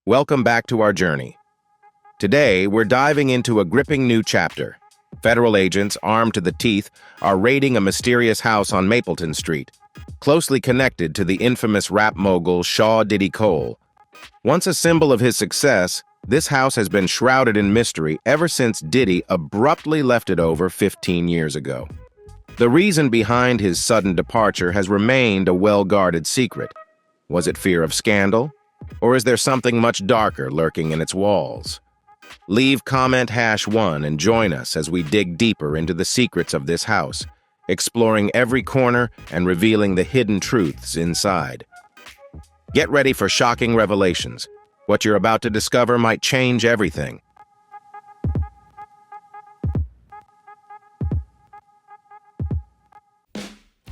Welcome back to our journey. Today, we're diving into a gripping new chapter. Federal agents, armed to the teeth, are raiding a mysterious house on Mapleton Street, closely connected to the infamous rap mogul Shaw Diddy Cole. Once a symbol of his success, this house has been shrouded in mystery ever since Diddy abruptly left it over 15 years ago. The reason behind his sudden departure has remained a well-guarded secret. Was it fear of scandal? Or is there something much darker lurking in its walls? Leave comment #1 and join us as we dig deeper into the secrets of this house, exploring every corner and revealing the hidden truths inside. Get ready for shocking revelations. What you're about to discover might change everything.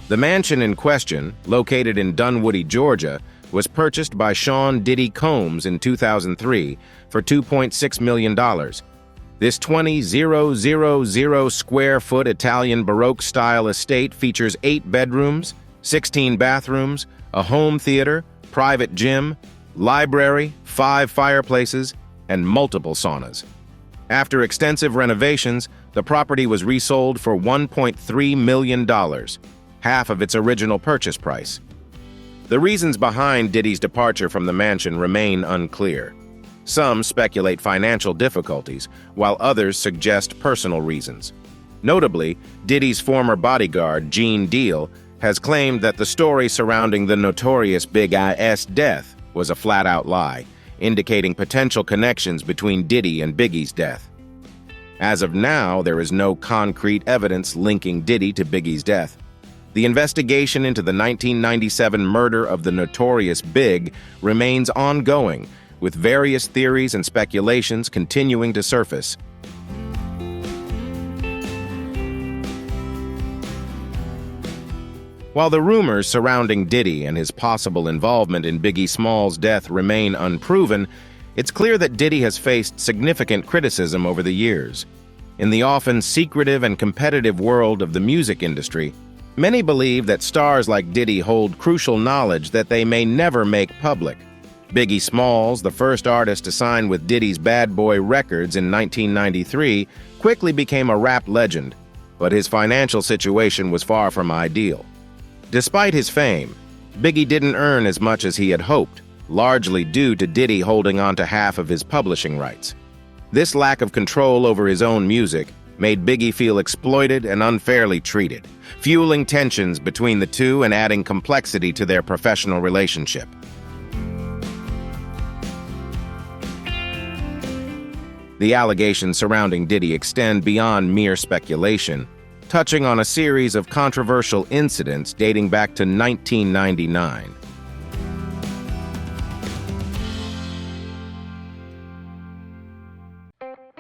The mansion in question, located in Dunwoody, Georgia, was purchased by Sean Diddy Combs in 2003 for $2.6 million. This 20,000 square foot Italian Baroque-style estate features 8 bedrooms, 16 bathrooms, a home theater, private gym, library, 5 fireplaces, and multiple saunas. After extensive renovations, the property was resold for $1.3 million, half of its original purchase price. The reasons behind Diddy's departure from the mansion remain unclear. Some speculate financial difficulties, while others suggest personal reasons. Notably, Diddy's former bodyguard, Gene Deal, has claimed that the story surrounding the notorious Big I.S. death was a flat-out lie, indicating potential connections between Diddy and Biggie's death. As of now, there is no concrete evidence linking Diddy to Biggie's death. The investigation into the 1997 murder of the notorious Big remains ongoing, with various theories and speculations continuing to surface. While the rumors surrounding Diddy and his possible involvement in Biggie Smalls' death remain unproven, it's clear that Diddy has faced significant criticism over the years. In the often secretive and competitive world of the music industry, many believe that stars like Diddy hold crucial knowledge that they may never make public. Biggie Smalls, the first artist to sign with Diddy's Bad Boy Records in 1993, quickly became a rap legend, but his financial situation was far from ideal. Despite his fame, Biggie didn't earn as much as he had hoped, largely due to Diddy holding on to half of his publishing rights. This lack of control over his own music made Biggie feel exploited and unfairly treated, fueling tensions between the two and adding complexity to their professional relationship. The allegations surrounding Diddy extend beyond mere speculation, touching on a series of controversial incidents dating back to 1999.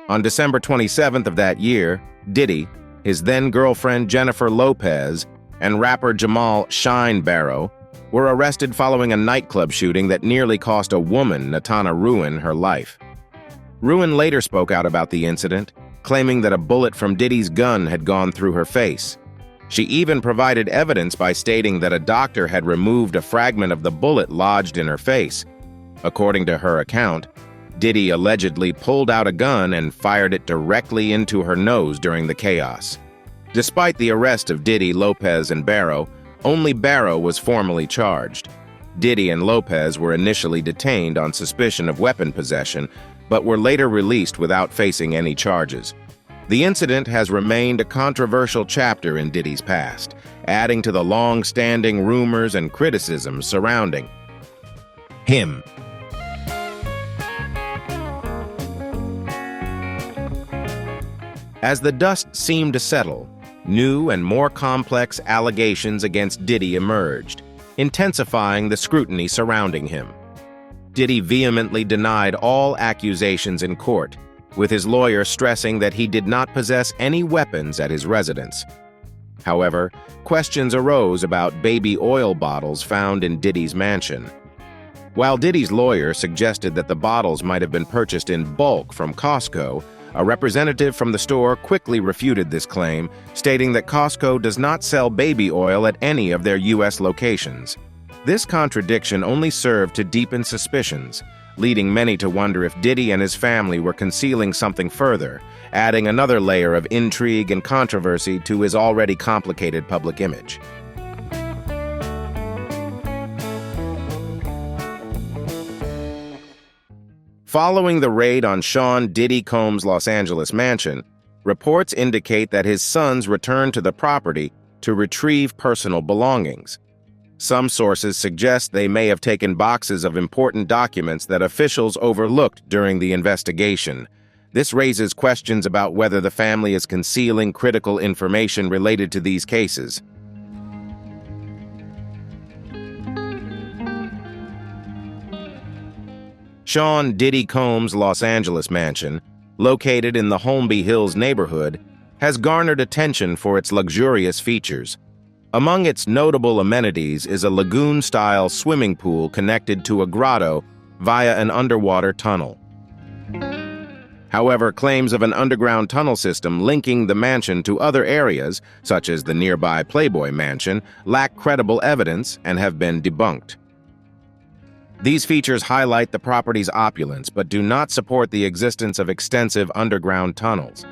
On December 27th of that year, Diddy, his then-girlfriend Jennifer Lopez, and rapper Jamal "Shine" Barrow were arrested following a nightclub shooting that nearly cost a woman, Natana Ruin, her life. Ruin later spoke out about the incident, claiming that a bullet from Diddy's gun had gone through her face. She even provided evidence by stating that a doctor had removed a fragment of the bullet lodged in her face. According to her account, Diddy allegedly pulled out a gun and fired it directly into her nose during the chaos. Despite the arrest of Diddy, Lopez, and Barrow, only Barrow was formally charged. Diddy and Lopez were initially detained on suspicion of weapon possession, but were later released without facing any charges. The incident has remained a controversial chapter in Diddy's past, adding to the long-standing rumors and criticisms surrounding him. As the dust seemed to settle, new and more complex allegations against Diddy emerged, intensifying the scrutiny surrounding him. Diddy vehemently denied all accusations in court, with his lawyer stressing that he did not possess any weapons at his residence. However, questions arose about baby oil bottles found in Diddy's mansion. While Diddy's lawyer suggested that the bottles might have been purchased in bulk from Costco, a representative from the store quickly refuted this claim, stating that Costco does not sell baby oil at any of their U.S. locations. This contradiction only served to deepen suspicions, leading many to wonder if Diddy and his family were concealing something further, adding another layer of intrigue and controversy to his already complicated public image. Following the raid on Sean Diddy Combs' Los Angeles mansion, reports indicate that his sons returned to the property to retrieve personal belongings. Some sources suggest they may have taken boxes of important documents that officials overlooked during the investigation. This raises questions about whether the family is concealing critical information related to these cases. Sean Diddy Combs' Los Angeles mansion, located in the Holmby Hills neighborhood, has garnered attention for its luxurious features. Among its notable amenities is a lagoon-style swimming pool connected to a grotto via an underwater tunnel. However, claims of an underground tunnel system linking the mansion to other areas, such as the nearby Playboy Mansion, lack credible evidence and have been debunked. These features highlight the property's opulence but do not support the existence of extensive underground tunnels.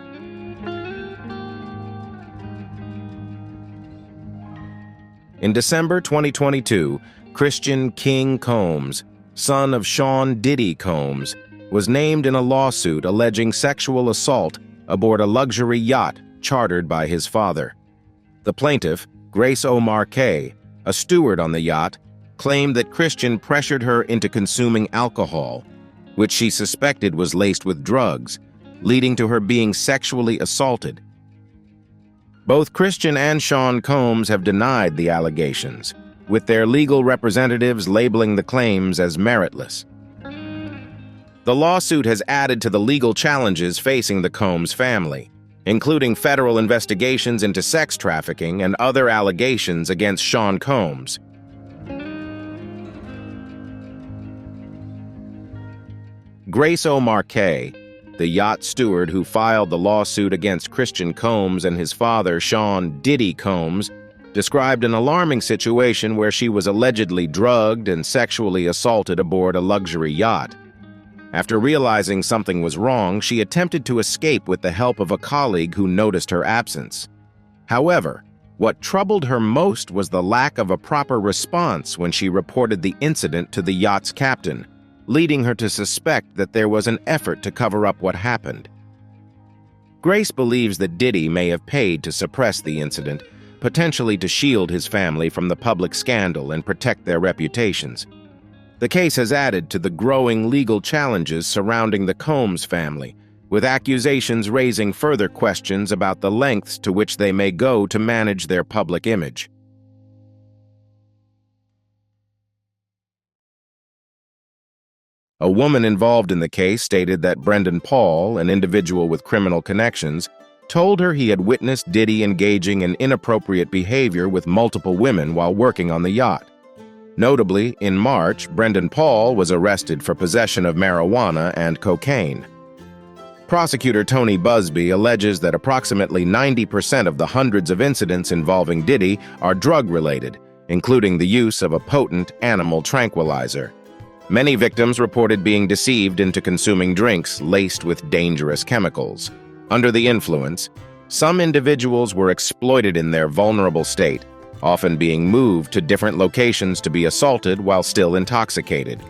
In December 2022, Christian King Combs, son of Sean Diddy Combs, was named in a lawsuit alleging sexual assault aboard a luxury yacht chartered by his father. The plaintiff, Grace O'Marquet, a steward on the yacht, claimed that Christian pressured her into consuming alcohol, which she suspected was laced with drugs, leading to her being sexually assaulted. Both Christian and Sean Combs have denied the allegations, with their legal representatives labeling the claims as meritless. The lawsuit has added to the legal challenges facing the Combs family, including federal investigations into sex trafficking and other allegations against Sean Combs. Grace O'Marquet, the yacht steward who filed the lawsuit against Christian Combs and his father, Sean Diddy Combs, described an alarming situation where she was allegedly drugged and sexually assaulted aboard a luxury yacht. After realizing something was wrong, she attempted to escape with the help of a colleague who noticed her absence. However, what troubled her most was the lack of a proper response when she reported the incident to the yacht's captain, leading her to suspect that there was an effort to cover up what happened. Grace believes that Diddy may have paid to suppress the incident, potentially to shield his family from the public scandal and protect their reputations. The case has added to the growing legal challenges surrounding the Combs family, with accusations raising further questions about the lengths to which they may go to manage their public image. A woman involved in the case stated that Brendan Paul, an individual with criminal connections, told her he had witnessed Diddy engaging in inappropriate behavior with multiple women while working on the yacht. Notably, in March, Brendan Paul was arrested for possession of marijuana and cocaine. Prosecutor Tony Busby alleges that approximately 90% of the hundreds of incidents involving Diddy are drug-related, including the use of a potent animal tranquilizer. Many victims reported being deceived into consuming drinks laced with dangerous chemicals. Under the influence, some individuals were exploited in their vulnerable state, often being moved to different locations to be assaulted while still intoxicated.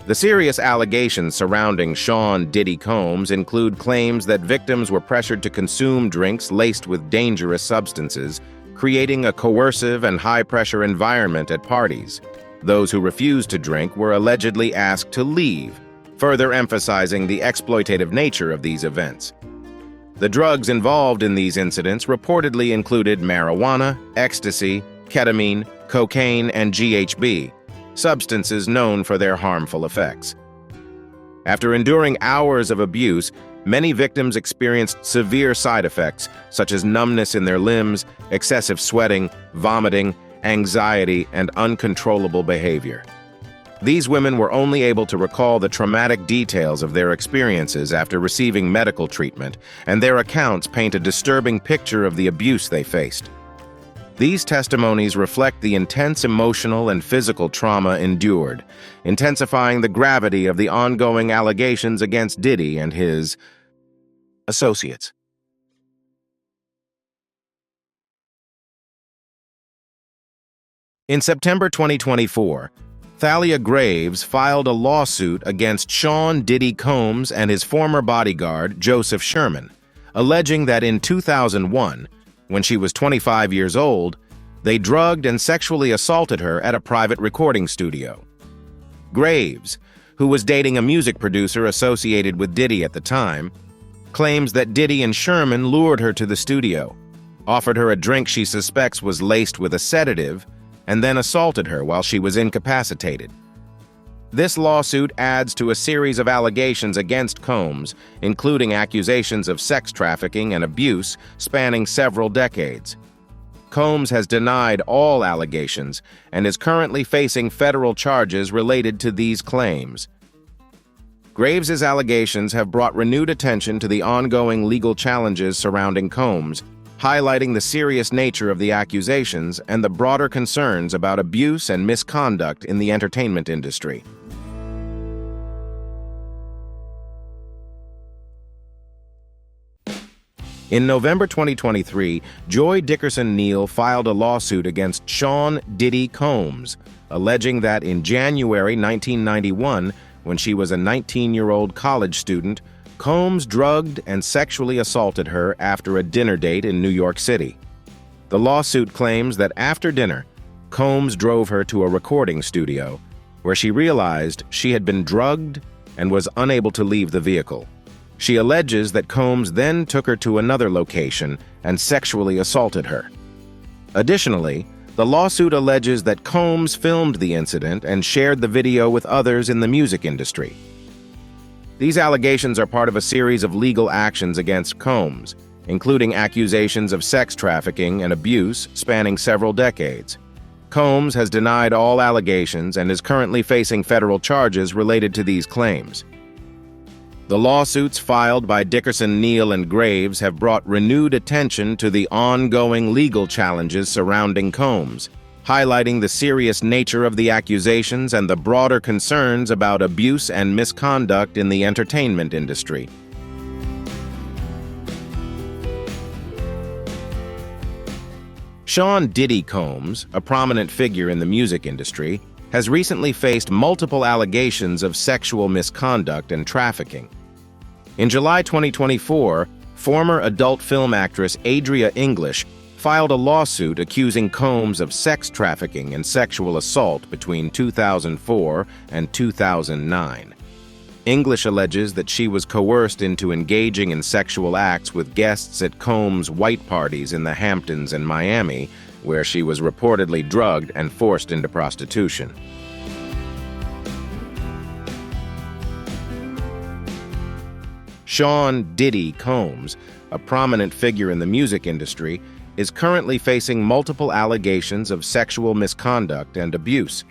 The serious allegations surrounding Sean Diddy Combs include claims that victims were pressured to consume drinks laced with dangerous substances, creating a coercive and high-pressure environment at parties. Those who refused to drink were allegedly asked to leave, further emphasizing the exploitative nature of these events. The drugs involved in these incidents reportedly included marijuana, ecstasy, ketamine, cocaine, and GHB, substances known for their harmful effects. After enduring hours of abuse, many victims experienced severe side effects, such as numbness in their limbs, excessive sweating, vomiting, anxiety, and uncontrollable behavior. These women were only able to recall the traumatic details of their experiences after receiving medical treatment, and their accounts paint a disturbing picture of the abuse they faced. These testimonies reflect the intense emotional and physical trauma endured, intensifying the gravity of the ongoing allegations against Diddy and his associates. In September 2024, Thalia Graves filed a lawsuit against Sean Diddy Combs and his former bodyguard, Joseph Sherman, alleging that in 2001, when she was 25 years old, they drugged and sexually assaulted her at a private recording studio. Graves, who was dating a music producer associated with Diddy at the time, claims that Diddy and Sherman lured her to the studio, offered her a drink she suspects was laced with a sedative, and then assaulted her while she was incapacitated. This lawsuit adds to a series of allegations against Combs, including accusations of sex trafficking and abuse spanning several decades. Combs has denied all allegations and is currently facing federal charges related to these claims. Graves's allegations have brought renewed attention to the ongoing legal challenges surrounding Combs, highlighting the serious nature of the accusations and the broader concerns about abuse and misconduct in the entertainment industry. In November 2023, Joy Dickerson-Neal filed a lawsuit against Sean Diddy Combs, alleging that in January 1991, when she was a 19-year-old college student, Combs drugged and sexually assaulted her after a dinner date in New York City. The lawsuit claims that after dinner, Combs drove her to a recording studio, where she realized she had been drugged and was unable to leave the vehicle. She alleges that Combs then took her to another location and sexually assaulted her. Additionally, the lawsuit alleges that Combs filmed the incident and shared the video with others in the music industry. These allegations are part of a series of legal actions against Combs, including accusations of sex trafficking and abuse spanning several decades. Combs has denied all allegations and is currently facing federal charges related to these claims. The lawsuits filed by Dickerson-Neal and Graves have brought renewed attention to the ongoing legal challenges surrounding Combs, highlighting the serious nature of the accusations and the broader concerns about abuse and misconduct in the entertainment industry. Sean Diddy Combs, a prominent figure in the music industry, has recently faced multiple allegations of sexual misconduct and trafficking. In July 2024, former adult film actress Adria English filed a lawsuit accusing Combs of sex trafficking and sexual assault between 2004 and 2009. English alleges that she was coerced into engaging in sexual acts with guests at Combs' white parties in the Hamptons and Miami, where she was reportedly drugged and forced into prostitution. Sean Diddy Combs, a prominent figure in the music industry, is currently facing multiple allegations of sexual misconduct and abuse.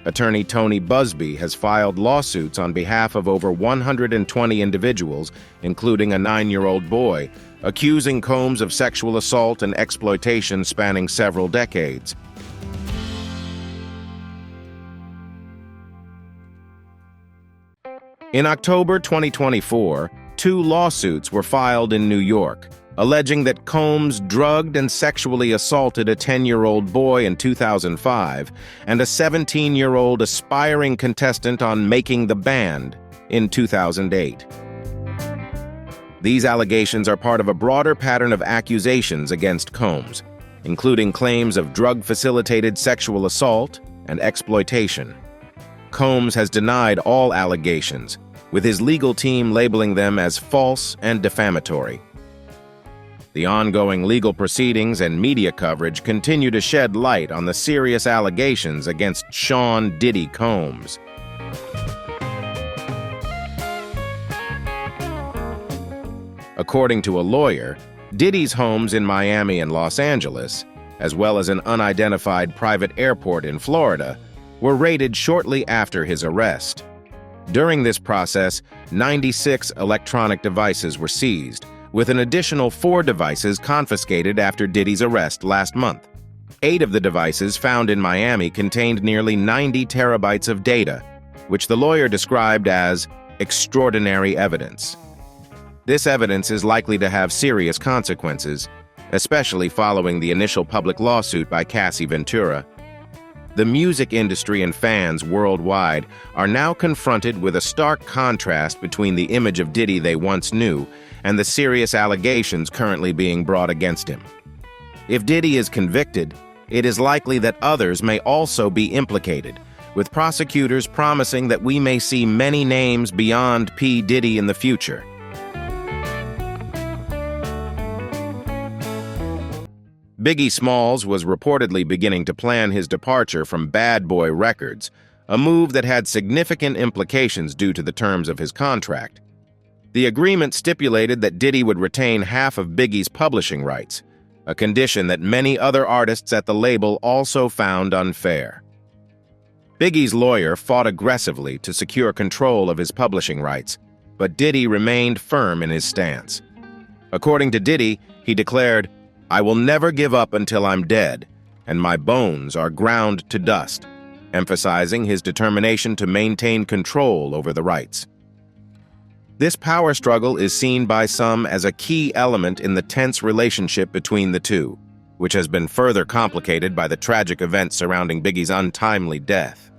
Attorney Tony Busby has filed lawsuits on behalf of over 120 individuals, including a 9-year-old boy, accusing Combs of sexual assault and exploitation spanning several decades. In October 2024, 2 lawsuits were filed in New York, alleging that Combs drugged and sexually assaulted a 10-year-old boy in 2005 and a 17-year-old aspiring contestant on Making the Band in 2008. These allegations are part of a broader pattern of accusations against Combs, including claims of drug-facilitated sexual assault and exploitation. Combs has denied all allegations, with his legal team labeling them as false and defamatory. The ongoing legal proceedings and media coverage continue to shed light on the serious allegations against Sean Diddy Combs. According to a lawyer, Diddy's homes in Miami and Los Angeles, as well as an unidentified private airport in Florida, were raided shortly after his arrest. During this process, 96 electronic devices were seized, with an additional 4 devices confiscated after Diddy's arrest last month. 8 of the devices found in Miami contained nearly 90 terabytes of data, which the lawyer described as extraordinary evidence. This evidence is likely to have serious consequences, especially following the initial public lawsuit by Cassie Ventura. The music industry and fans worldwide are now confronted with a stark contrast between the image of Diddy they once knew and the serious allegations currently being brought against him. If Diddy is convicted, it is likely that others may also be implicated, with prosecutors promising that we may see many names beyond P. Diddy in the future. Biggie Smalls was reportedly beginning to plan his departure from Bad Boy Records, a move that had significant implications due to the terms of his contract. The agreement stipulated that Diddy would retain half of Biggie's publishing rights, a condition that many other artists at the label also found unfair. Biggie's lawyer fought aggressively to secure control of his publishing rights, but Diddy remained firm in his stance. According to Diddy, he declared, "I will never give up until I'm dead, and my bones are ground to dust," emphasizing his determination to maintain control over the rights. This power struggle is seen by some as a key element in the tense relationship between the two, which has been further complicated by the tragic events surrounding Biggie's untimely death.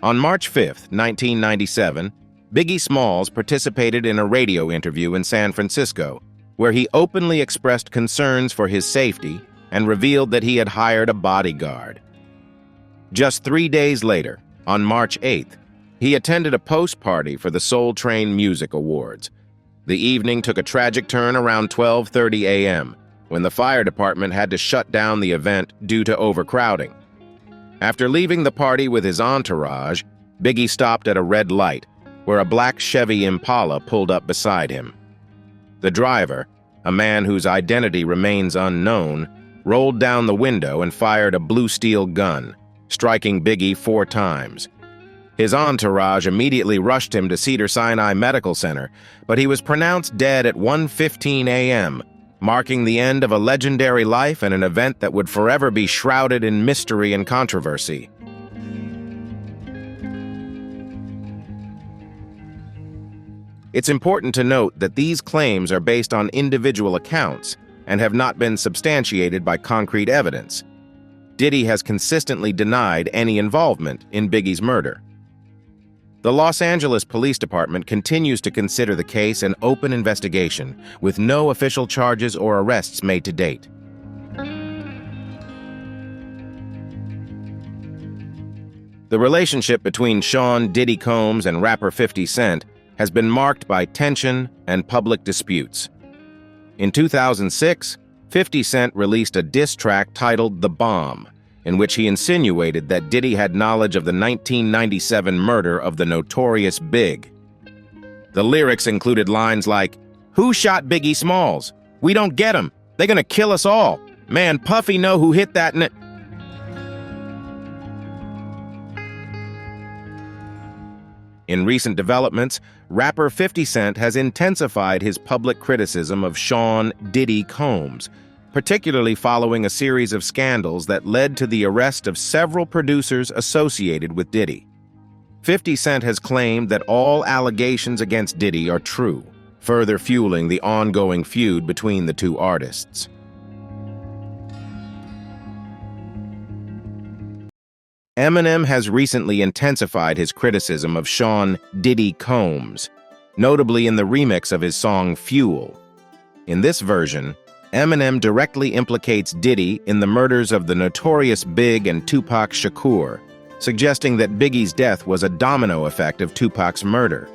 On March 5, 1997, Biggie Smalls participated in a radio interview in San Francisco, where he openly expressed concerns for his safety and revealed that he had hired a bodyguard. Just 3 days later, on March 8th, he attended a post-party for the Soul Train Music Awards. The evening took a tragic turn around 12:30 a.m., when the fire department had to shut down the event due to overcrowding. After leaving the party with his entourage, Biggie stopped at a red light, where a black Chevy Impala pulled up beside him. The driver, a man whose identity remains unknown, rolled down the window and fired a blue steel gun, striking Biggie 4 times. His entourage immediately rushed him to Cedars-Sinai Medical Center, but he was pronounced dead at 1:15 a.m., marking the end of a legendary life and an event that would forever be shrouded in mystery and controversy. It's important to note that these claims are based on individual accounts and have not been substantiated by concrete evidence. Diddy has consistently denied any involvement in Biggie's murder. The Los Angeles Police Department continues to consider the case an open investigation, with no official charges or arrests made to date. The relationship between Sean Diddy Combs and rapper 50 Cent has been marked by tension and public disputes. In 2006, 50 Cent released a diss track titled "The Bomb," in which he insinuated that Diddy had knowledge of the 1997 murder of the notorious Big. The lyrics included lines like, "Who shot Biggie Smalls? We don't get him. They're gonna kill us all. Man, Puffy know who hit that n-" In recent developments, rapper 50 Cent has intensified his public criticism of Sean Diddy Combs, particularly following a series of scandals that led to the arrest of several producers associated with Diddy. 50 Cent has claimed that all allegations against Diddy are true, further fueling the ongoing feud between the two artists. Eminem has recently intensified his criticism of Sean Diddy Combs, notably in the remix of his song Fuel. In this version, Eminem directly implicates Diddy in the murders of the notorious Big and Tupac Shakur, suggesting that Biggie's death was a domino effect of Tupac's murder.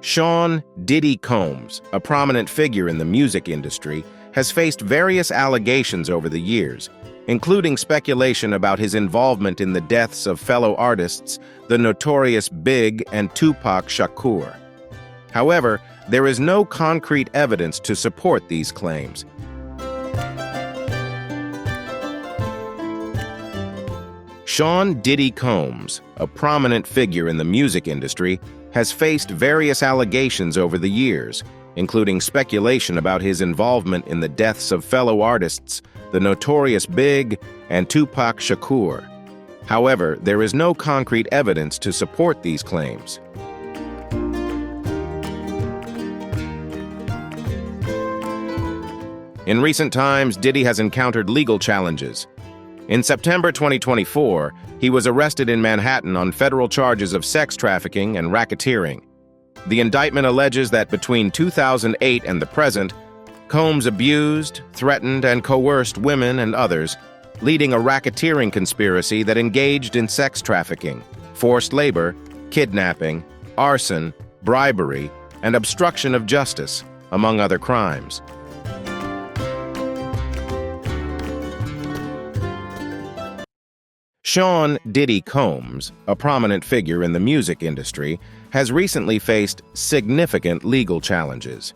Sean Diddy Combs, a prominent figure in the music industry, has faced various allegations over the years, including speculation about his involvement in the deaths of fellow artists, the notorious Big and Tupac Shakur. However, there is no concrete evidence to support these claims. Sean Diddy Combs, a prominent figure in the music industry, has faced various allegations over the years, including speculation about his involvement in the deaths of fellow artists, the Notorious Big and Tupac Shakur. However, there is no concrete evidence to support these claims. In recent times, Diddy has encountered legal challenges. In September 2024, he was arrested in Manhattan on federal charges of sex trafficking and racketeering. The indictment alleges that between 2008 and the present, Combs abused, threatened, and coerced women and others, leading a racketeering conspiracy that engaged in sex trafficking, forced labor, kidnapping, arson, bribery, and obstruction of justice, among other crimes. Sean "Diddy" Combs, a prominent figure in the music industry, has recently faced significant legal challenges.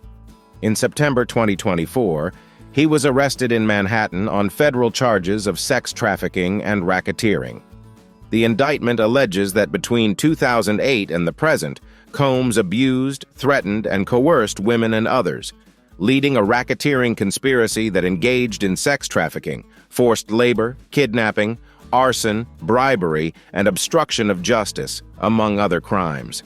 In September 2024, he was arrested in Manhattan on federal charges of sex trafficking and racketeering. The indictment alleges that between 2008 and the present, Combs abused, threatened, and coerced women and others, leading a racketeering conspiracy that engaged in sex trafficking, forced labor, kidnapping, arson, bribery, and obstruction of justice, among other crimes.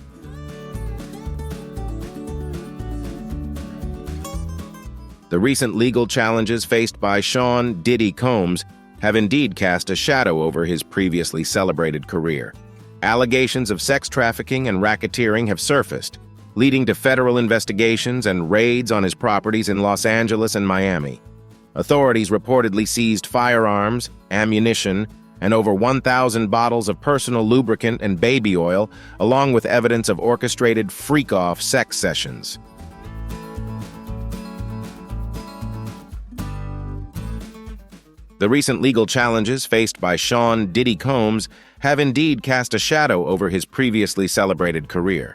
The recent legal challenges faced by Sean "Diddy" Combs have indeed cast a shadow over his previously celebrated career. Allegations of sex trafficking and racketeering have surfaced, leading to federal investigations and raids on his properties in Los Angeles and Miami. Authorities reportedly seized firearms, ammunition, and over 1,000 bottles of personal lubricant and baby oil, along with evidence of orchestrated freak-off sex sessions. The recent legal challenges faced by Sean "Diddy" Combs have indeed cast a shadow over his previously celebrated career.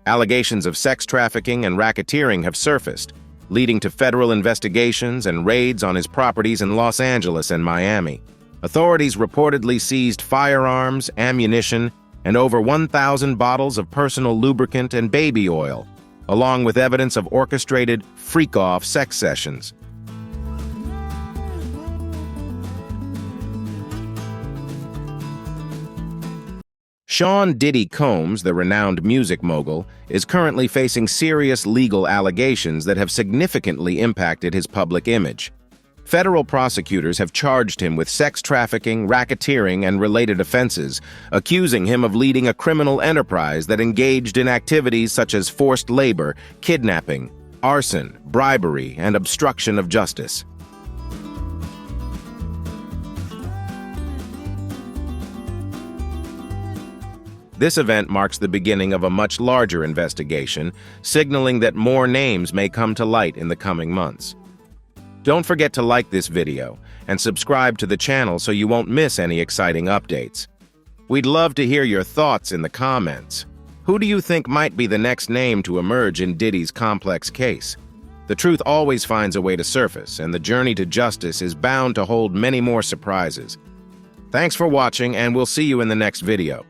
Allegations of sex trafficking and racketeering have surfaced, leading to federal investigations and raids on his properties in Los Angeles and Miami. Authorities reportedly seized firearms, ammunition, and over 1,000 bottles of personal lubricant and baby oil, along with evidence of orchestrated freak-off sex sessions. Sean "Diddy" Combs, the renowned music mogul, is currently facing serious legal allegations that have significantly impacted his public image. Federal prosecutors have charged him with sex trafficking, racketeering, and related offenses, accusing him of leading a criminal enterprise that engaged in activities such as forced labor, kidnapping, arson, bribery, and obstruction of justice. This event marks the beginning of a much larger investigation, signaling that more names may come to light in the coming months. Don't forget to like this video and subscribe to the channel so you won't miss any exciting updates. We'd love to hear your thoughts in the comments. Who do you think might be the next name to emerge in Diddy's complex case? The truth always finds a way to surface, and the journey to justice is bound to hold many more surprises. Thanks for watching, and we'll see you in the next video.